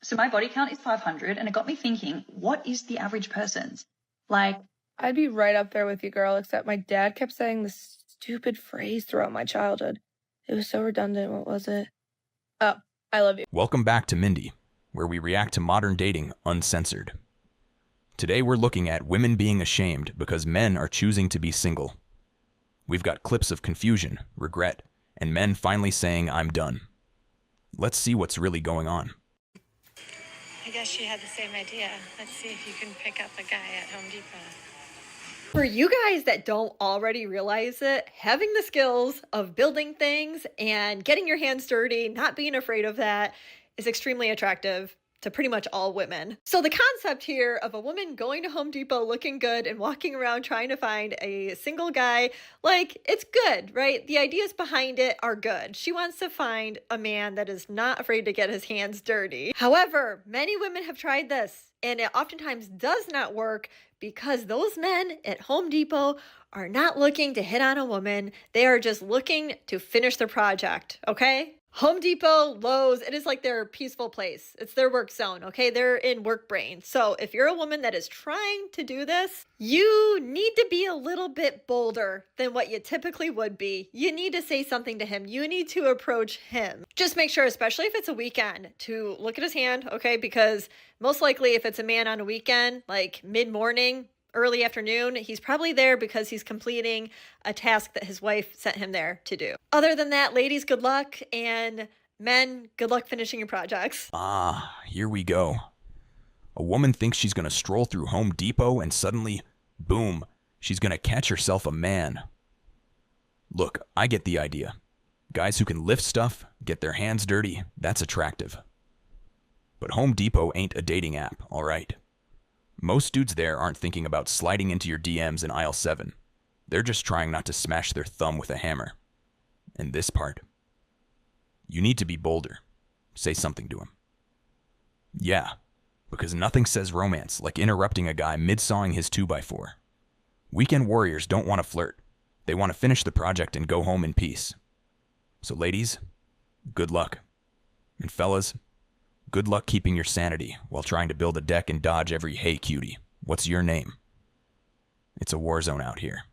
So my body count is 500, and it got me thinking, what is the average person's? Like, I'd be right up there with you, girl, except my dad kept saying this stupid phrase throughout my childhood. It was so redundant. What was it? Oh, I love you. Welcome back to Mindy, where we react to modern dating uncensored. Today we're looking at women being ashamed because men are choosing to be single. We've got clips of confusion, regret, and men finally saying, "I'm done." Let's see what's really going on. I guess she had the same idea. Let's see if you can pick up a guy at Home Depot. For you guys that don't already realize it, having the skills of building things and getting your hands dirty, not being afraid of that, is extremely attractive to pretty much all women. So the concept here of a woman going to Home Depot looking good and walking around trying to find a single guy, like, it's good, right? The ideas behind it are good. She wants to find a man that is not afraid to get his hands dirty. However, many women have tried this, and it oftentimes does not work because those men at Home Depot are not looking to hit on a woman. They are just looking to finish their project, okay? Home Depot, Lowe's, it is like their peaceful place. It's their work zone, okay? They're in work brain. So if you're a woman that is trying to do this, you need to be a little bit bolder than what you typically would be. You need to say something to him. You need to approach him. Just make sure, especially if it's a weekend, to look at his hand, okay? Because most likely if it's a man on a weekend, like mid-morning, early afternoon, he's probably there because he's completing a task that his wife sent him there to do. Other than that, ladies, good luck, and men, good luck finishing your projects. Here we go. A woman thinks she's gonna stroll through Home Depot and suddenly, boom, she's gonna catch herself a man. Look, I get the idea. Guys who can lift stuff, get their hands dirty, that's attractive. But Home Depot ain't a dating app, all right? Most dudes there aren't thinking about sliding into your DMs in aisle 7. They're just trying not to smash their thumb with a hammer. And this part. You need to be bolder. Say something to him. Yeah, because nothing says romance like interrupting a guy mid-sawing his 2x4. Weekend warriors don't want to flirt. They want to finish the project and go home in peace. So ladies, good luck. And fellas, good luck keeping your sanity while trying to build a deck and dodge every "hey cutie, what's your name?" It's a war zone out here.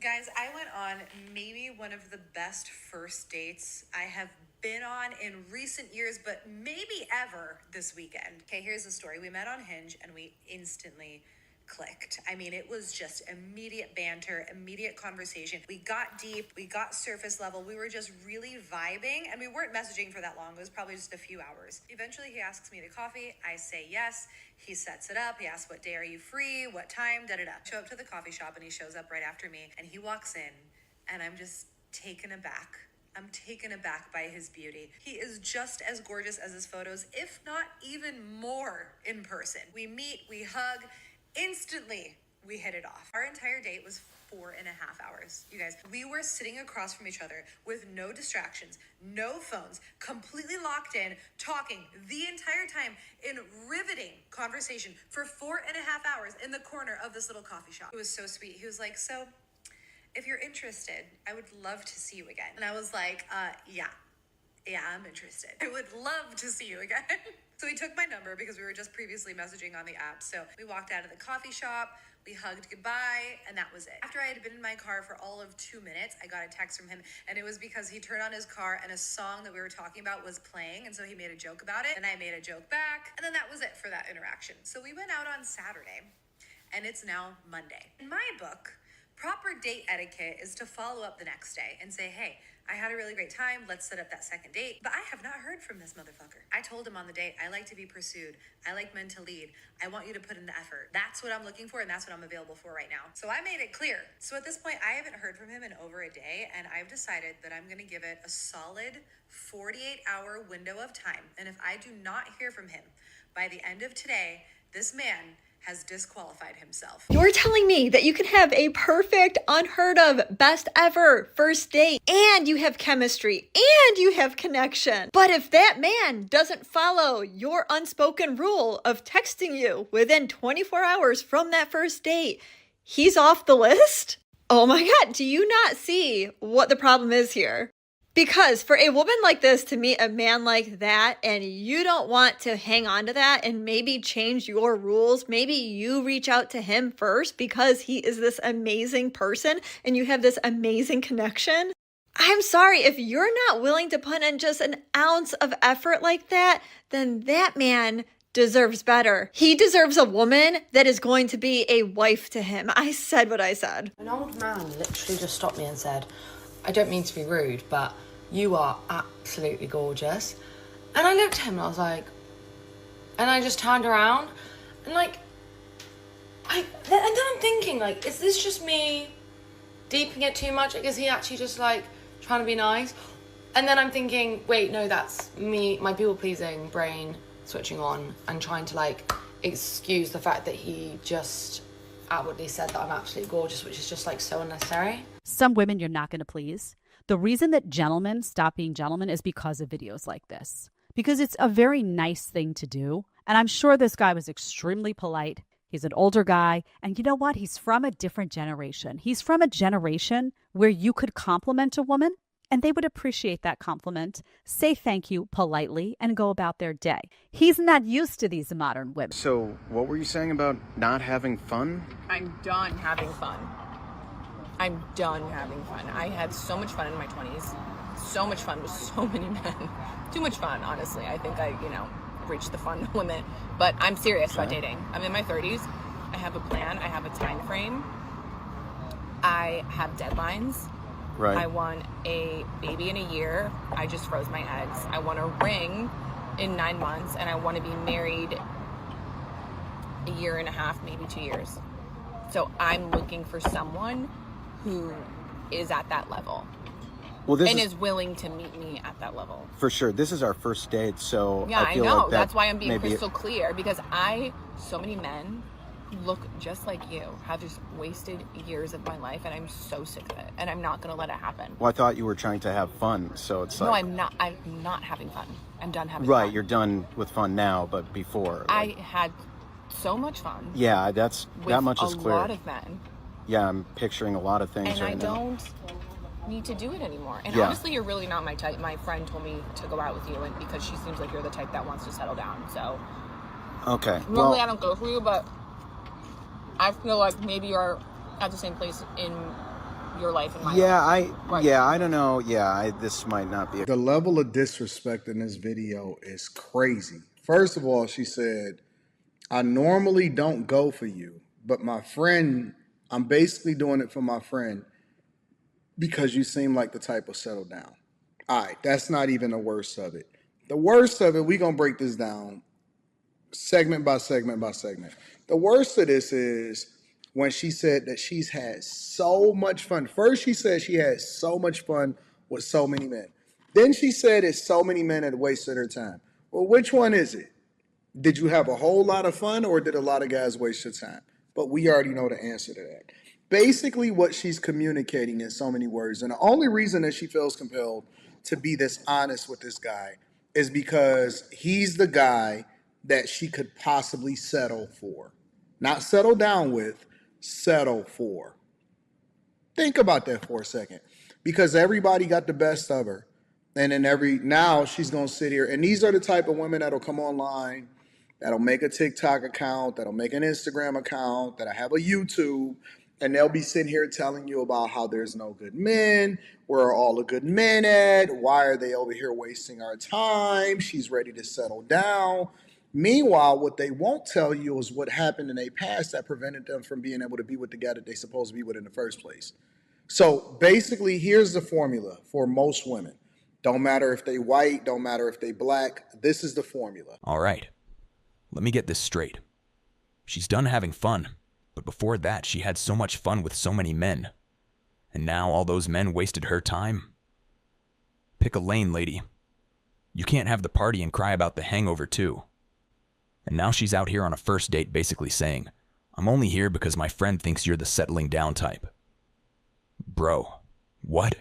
Guys, I went on maybe one of the best first dates I have been on in recent years, but maybe ever this weekend. Okay, here's the story. We met on Hinge and we instantly clicked. I mean, it was just immediate banter, immediate conversation. We got deep, we got surface level. We were just really vibing, and we weren't messaging for that long. It was probably just a few hours. Eventually, he asks me to coffee. I say yes. He sets it up. He asks, what day are you free? What time? Da-da-da. Show up to the coffee shop, and he shows up right after me, and he walks in, and I'm just taken aback. I'm taken aback by his beauty. He is just as gorgeous as his photos, if not even more in person. We meet, we hug. Instantly, we hit it off. Our entire date was 4.5 hours. You guys, we were sitting across from each other with no distractions, no phones, completely locked in, talking the entire time in riveting conversation for 4.5 hours in the corner of this little coffee shop. It was so sweet. He was like, so if you're interested, I would love to see you again. And I was like, yeah, I'm interested. I would love to see you again. So he took my number because we were just previously messaging on the app. So we walked out of the coffee shop, we hugged goodbye, and that was it. After I had been in my car for all of 2 minutes, I got a text from him, and it was because he turned on his car and a song that we were talking about was playing, and so he made a joke about it, and I made a joke back, and then that was it for that interaction. So we went out on Saturday, and it's now Monday. In my book, proper date etiquette is to follow up the next day and say, hey, I had a really great time. Let's set up that second date. But I have not heard from this motherfucker. I told him on the date, I like to be pursued. I like men to lead. I want you to put in the effort. That's what I'm looking for, and that's what I'm available for right now. So I made it clear. So at this point, I haven't heard from him in over a day, and I've decided that I'm going to give it a solid 48-hour window of time. And if I do not hear from him by the end of today, this man has disqualified himself. You're telling me that you can have a perfect, unheard of, best ever first date, and you have chemistry, and you have connection. But if that man doesn't follow your unspoken rule of texting you within 24 hours from that first date, he's off the list? Oh my God, do you not see what the problem is here? Because for a woman like this to meet a man like that, and you don't want to hang on to that and maybe change your rules, maybe you reach out to him first because he is this amazing person and you have this amazing connection. I'm sorry, if you're not willing to put in just an ounce of effort like that, then that man deserves better. He deserves a woman that is going to be a wife to him. I said what I said. An old man literally just stopped me and said, I don't mean to be rude, but you are absolutely gorgeous. And I looked at him and I was like, and I just turned around and like, and then I'm thinking like, is this just me deeping it too much? Like, is he actually just like trying to be nice? And then I'm thinking, wait, no, that's me, my people-pleasing brain switching on and trying to like excuse the fact that he just outwardly said that I'm absolutely gorgeous, which is just like so unnecessary. Some women you're not going to please. The reason that gentlemen stop being gentlemen is because of videos like this. Because it's a very nice thing to do. And I'm sure this guy was extremely polite. He's an older guy. And you know what? He's from a different generation. He's from a generation where you could compliment a woman and they would appreciate that compliment, say thank you politely, and go about their day. He's not used to these modern women. So what were you saying about not having fun? I'm done having fun. I'm done having fun. I had so much fun in my 20s. So much fun with so many men. Too much fun, honestly. I think I, reached the fun limit. But I'm serious about dating. I'm in my 30s. I have a plan. I have a time frame. I have deadlines. Right. I want a baby in a year. I just froze my eggs. I want a ring in 9 months. And I want to be married a year and a half, maybe 2 years. So I'm looking for someone who is at that level. Well, this is willing to meet me at that level. For sure. This is our first date, so yeah, I feel know. Like That's why I'm being crystal clear, because so many men look just like you, have just wasted years of my life, and I'm so sick of it, and I'm not going to let it happen. Well, I thought you were trying to have fun, so it's no, like... I'm not having fun. I'm done having fun. Right, you're done with fun now, but before... I had so much fun. Yeah, that much is clear. With a lot of men. Yeah, I'm picturing a lot of things right now. And I don't need to do it anymore. And honestly, you're really not my type. My friend told me to go out with you because she seems like you're the type that wants to settle down. So, okay. Normally I don't go for you, but I feel like maybe you're at the same place in your life and my life. I don't know. Yeah, this might not be. The level of disrespect in this video is crazy. First of all, she said, I normally don't go for you, but my friend, I'm basically doing it for my friend because you seem like the type of settle down. All right, that's not even the worst of it. The worst of it, we're going to break this down segment by segment by segment. The worst of this is when she said that she's had so much fun. First, she said she had so much fun with so many men. Then she said it's so many men that wasted her time. Well, which one is it? Did you have a whole lot of fun or did a lot of guys waste your time? But we already know the answer to that. Basically, what she's communicating in so many words, and the only reason that she feels compelled to be this honest with this guy is because he's the guy that she could possibly settle for. Not settle down with, settle for. Think about that for a second. Because everybody got the best of her. And then now she's going to sit here. And these are the type of women that'll come online, that'll make a TikTok account, that'll make an Instagram account, that'll have a YouTube, and they'll be sitting here telling you about how there's no good men, where are all the good men at, why are they over here wasting our time, she's ready to settle down. Meanwhile, what they won't tell you is what happened in their past that prevented them from being able to be with the guy that they're supposed to be with in the first place. So basically, here's the formula for most women. Don't matter if they white, don't matter if they black, this is the formula. All right. Let me get this straight. She's done having fun, but before that, she had so much fun with so many men. And now all those men wasted her time? Pick a lane, lady. You can't have the party and cry about the hangover, too. And now she's out here on a first date basically saying, I'm only here because my friend thinks you're the settling down type. Bro, what?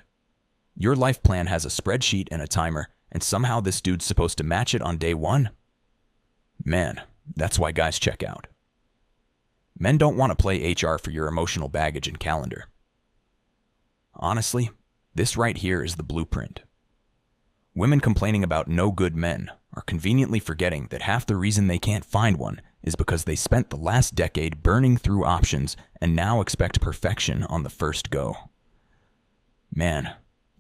Your life plan has a spreadsheet and a timer, and somehow this dude's supposed to match it on day one? Man, that's why guys check out. Men don't want to play HR for your emotional baggage and calendar. Honestly, this right here is the blueprint. Women complaining about no good men are conveniently forgetting that half the reason they can't find one is because they spent the last decade burning through options and now expect perfection on the first go. Man,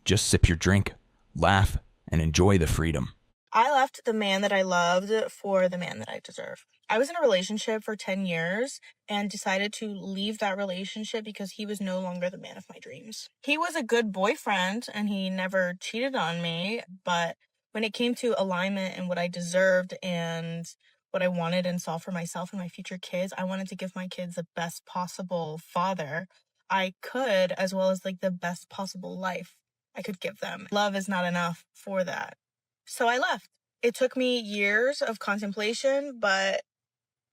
just sip your drink, laugh, and enjoy the freedom. I left the man that I loved for the man that I deserve. I was in a relationship for 10 years and decided to leave that relationship because he was no longer the man of my dreams. He was a good boyfriend and he never cheated on me, but when it came to alignment and what I deserved and what I wanted and saw for myself and my future kids, I wanted to give my kids the best possible father I could, as well as like the best possible life I could give them. Love is not enough for that. So I left. It took me years of contemplation, but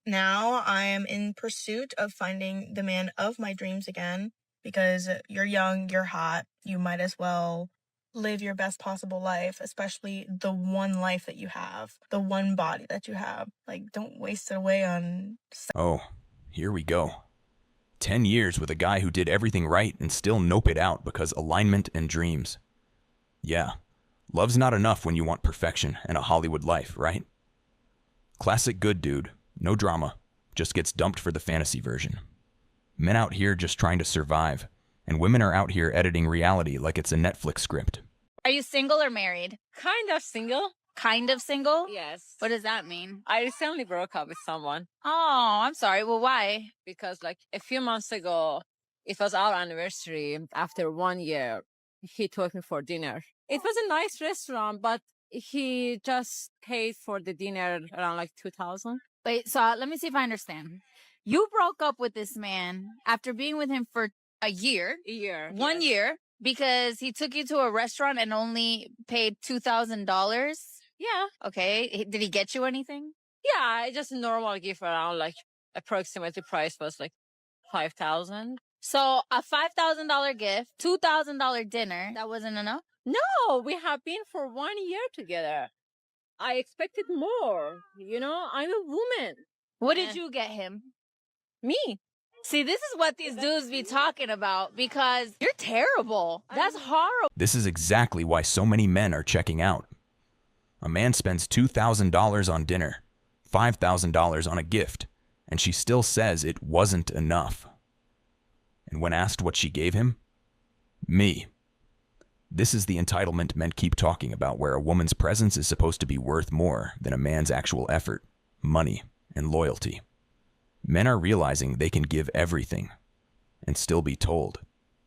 now I am in pursuit of finding the man of my dreams again, because you're young, you're hot, you might as well live your best possible life, especially the one life that you have, the one body that you have. Like, don't waste it away on... Oh, here we go. 10 years with a guy who did everything right and still nope it out because alignment and dreams. Yeah, love's not enough when you want perfection and a Hollywood life, right? Classic good dude. No drama, just gets dumped for the fantasy version. Men out here just trying to survive, and women are out here editing reality like it's a Netflix script. Are you single or married? Kind of single. Kind of single? Yes. What does that mean? I recently broke up with someone. Oh, I'm sorry. Well, why? Because like a few months ago, it was our anniversary. After 1 year, he took me for dinner. It was a nice restaurant, but he just paid for the dinner around like $2,000. Wait, so let me see if I understand. You broke up with this man after being with him for a year. A year. 1 year. Because he took you to a restaurant and only paid $2,000? Yeah. Okay. Did he get you anything? Yeah, just a normal gift around like approximately price was like $5,000. So a $5,000 gift, $2,000 dinner. That wasn't enough? No, we have been for 1 year together. I expected more. You know, I'm a woman. What did you get him? Me. See, this is what these dudes be talking about because you're terrible. That's horrible. This is exactly why so many men are checking out. A man spends $2,000 on dinner, $5,000 on a gift, and she still says it wasn't enough. And when asked what she gave him, me. This is the entitlement men keep talking about, where a woman's presence is supposed to be worth more than a man's actual effort, money, and loyalty. Men are realizing they can give everything and still be told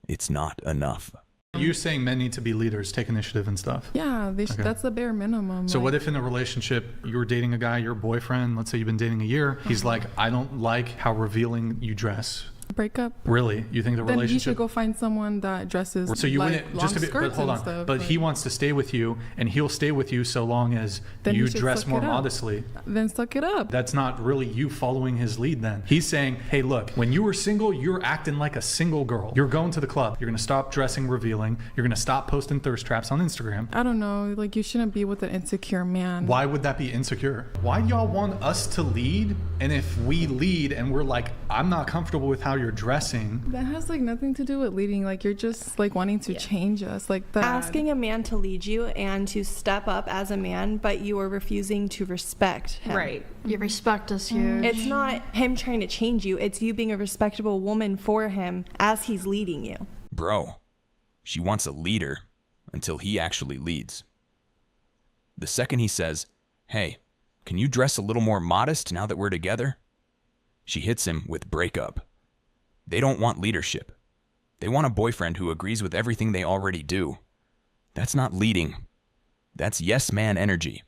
it's not enough. You're saying men need to be leaders, take initiative and stuff? Yeah, that's the bare minimum. So what if in a relationship you were dating a guy, your boyfriend, let's say you've been dating a year, he's like, I don't like how revealing you dress. Break up? Really? You think the then relationship? He should go find someone that dresses so you like wouldn't long just to be, skirts but hold on. Stuff, but he wants to stay with you, and he'll stay with you so long as then you dress more modestly. Then suck it up. That's not really you following his lead. Then he's saying, hey, look, when you were single, you're acting like a single girl. You're going to the club. You're gonna stop dressing revealing. You're gonna stop posting thirst traps on Instagram. I don't know. Like, you shouldn't be with an insecure man. Why would that be insecure? Why do y'all want us to lead? And if we lead and we're like, I'm not comfortable with how you're dressing. That has like nothing to do with leading. Like, you're just like wanting to change us. Like that. Asking a man to lead you and to step up as a man, but you are refusing to respect him. Right. Your respect is huge. It's not him trying to change you. It's you being a respectable woman for him as he's leading you. Bro, she wants a leader until he actually leads. The second he says, hey, can you dress a little more modest now that we're together? She hits him with breakup. They don't want leadership. They want a boyfriend who agrees with everything they already do. That's not leading. That's yes man energy.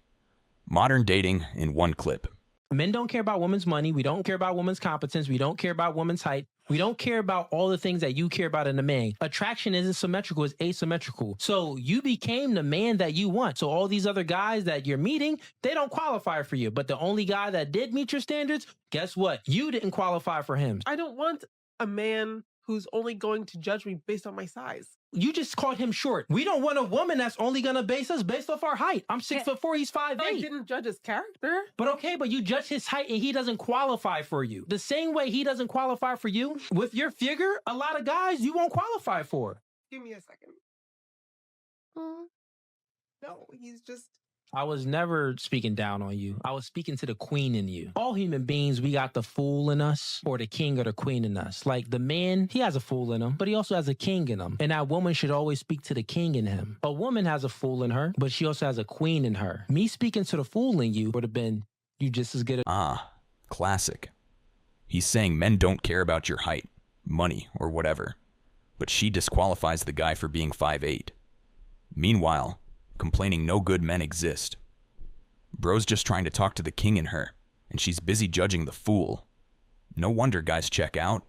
Modern dating in one clip. Men don't care about women's money. We don't care about women's competence. We don't care about women's height. We don't care about all the things that you care about in a man. Attraction isn't symmetrical, it's asymmetrical. So you became the man that you want. So all these other guys that you're meeting, they don't qualify for you. But the only guy that did meet your standards, guess what? You didn't qualify for him. I don't want a man who's only going to judge me based on my size. You just called him short. We don't want a woman that's only going to base us based off our height. I'm 6'4", he's 5'8". I didn't judge his character. But okay, but you judge his height and he doesn't qualify for you. The same way he doesn't qualify for you, with your figure, a lot of guys you won't qualify for. Give me a second. No, he's just. I was never speaking down on you. I was speaking to the queen in you. All human beings, we got the fool in us or the king or the queen in us. Like the man, he has a fool in him, but he also has a king in him. And that woman should always speak to the king in him. A woman has a fool in her, but she also has a queen in her. Me speaking to the fool in you would have been, you just as good. Classic. He's saying men don't care about your height, money, or whatever. But she disqualifies the guy for being 5'8". Meanwhile, complaining no good men exist. Bro's just trying to talk to the king in her, and she's busy judging the fool. No wonder guys check out.